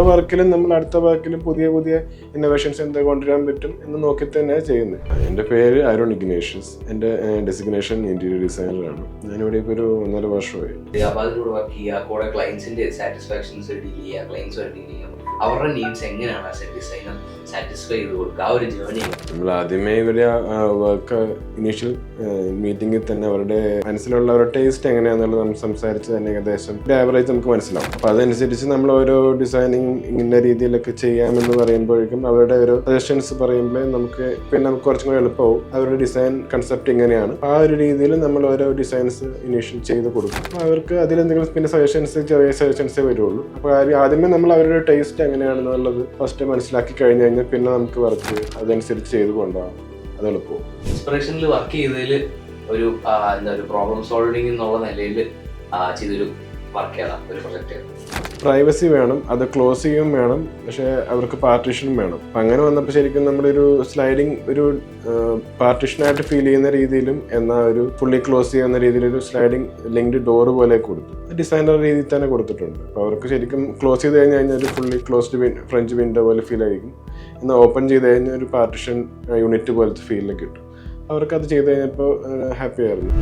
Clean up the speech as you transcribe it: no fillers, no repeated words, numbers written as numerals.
വർക്കിലും നമ്മൾ അടുത്ത വർക്കിലും പുതിയ പുതിയ ഇന്നോവേഷൻസ് എന്താ കൊണ്ടുവരാൻ പറ്റും എന്ന് നോക്കി തന്നെയാണ് ചെയ്യുന്നത്. എൻ്റെ പേര് അരുൺ ഇഗ്നേഷ്യസ്. എൻ്റെ ഡെസിഗ്നേഷൻ ഇന്റീരിയർ ഡിസൈനറാണ്. ഞാനിവിടെ ഇപ്പോൾ ഒരു 1.5 വർഷമായി. അവരുടെ നീഡ്സ് എങ്ങനെയാണ് ആസ് എ ഡിസൈനർ സാറ്റിസ്ഫൈ ചെയ്ത് കൊടുക്കുക, ആ ഒരു ജേർണി? നമ്മൾ ആദ്യമേ ഇവരെ വർക്ക് ഇനീഷ്യൽ മീറ്റിംഗിൽ തന്നെ അവരുടെ മനസ്സിലുള്ള ഒരു ടേസ്റ്റ് എങ്ങനെയാണെന്നുള്ളത് നമ്മൾ സംസാരിച്ച് തന്നെ ഏകദേശം ഒരു ആവറേജ് നമുക്ക് മനസ്സിലാവും. അപ്പോൾ അതനുസരിച്ച് നമ്മൾ ഓരോ ഡിസൈനിങ് ഇന്ന രീതിയിലൊക്കെ ചെയ്യാമെന്ന് പറയുമ്പോഴേക്കും അവരുടെ ഒരു സജഷൻസ് പറയുമ്പോൾ നമുക്ക് കുറച്ചും കൂടി എളുപ്പമാവും. അവരുടെ ഡിസൈൻ കൺസെപ്റ്റ് ഇങ്ങനെയാണ്, ആ ഒരു രീതിയിൽ നമ്മൾ ഓരോ ഡിസൈൻസ് ഇനീഷ്യൽ ചെയ്ത് കൊടുക്കും. അപ്പോൾ അവർക്ക് അതിലെന്തെങ്കിലും പിന്നെ ചെറിയ സജഷൻസേ വരുള്ളൂ. അപ്പോൾ ആദ്യമേ നമ്മൾ അവരുടെ ടേസ്റ്റ് എങ്ങനെയാണെന്നുള്ളത് ഫസ്റ്റ് മനസ്സിലാക്കി കഴിഞ്ഞ് കഴിഞ്ഞാൽ പിന്നെ നമുക്ക് വർക്ക് അതനുസരിച്ച് ചെയ്ത് കൊണ്ടുപോകാം. അത് എളുപ്പവും. ഇൻസ്പിറേഷനിൽ വർക്ക് ചെയ്തതിൽ ഒരു പ്രോബ്ലം സോൾവിങ് എന്നുള്ള നിലയിൽ ചെയ്തൊരു വർക്ക് ചെയ്യണം ഒരു പ്രൊജക്റ്റ്. പ്രൈവസി വേണം, അത് ക്ലോസ് ചെയ്യും വേണം, പക്ഷേ അവർക്ക് പാർട്ടീഷനും വേണം. അപ്പം അങ്ങനെ വന്നപ്പോൾ ശരിക്കും നമ്മളൊരു സ്ലൈഡിങ് ഒരു പാർട്ടീഷനായിട്ട് ഫീൽ ചെയ്യുന്ന രീതിയിലും എന്നാൽ ഒരു ഫുള്ളി ക്ലോസ് ചെയ്യുന്ന രീതിയിലൊരു സ്ലൈഡിങ് ലിങ്ക്ഡ് ഡോർ പോലെ കൊടുത്തു. ഡിസൈനർ രീതിയിൽ തന്നെ കൊടുത്തിട്ടുണ്ട്. അപ്പോൾ അവർക്ക് ശരിക്കും ക്ലോസ് ചെയ്ത് കഴിഞ്ഞാൽ ഒരു ഫുള്ളി ക്ലോസ്ഡ് ഫ്രഞ്ച് വിൻഡോ പോലെ ഫീൽ ആയിരിക്കും. എന്നാൽ ഓപ്പൺ ചെയ്ത് കഴിഞ്ഞാൽ ഒരു പാർട്ടീഷൻ യൂണിറ്റ് പോലത്തെ ഫീലിൽ കിട്ടും. അവർക്കത് ചെയ്ത് കഴിഞ്ഞപ്പോൾ ഹാപ്പി ആയിരുന്നു.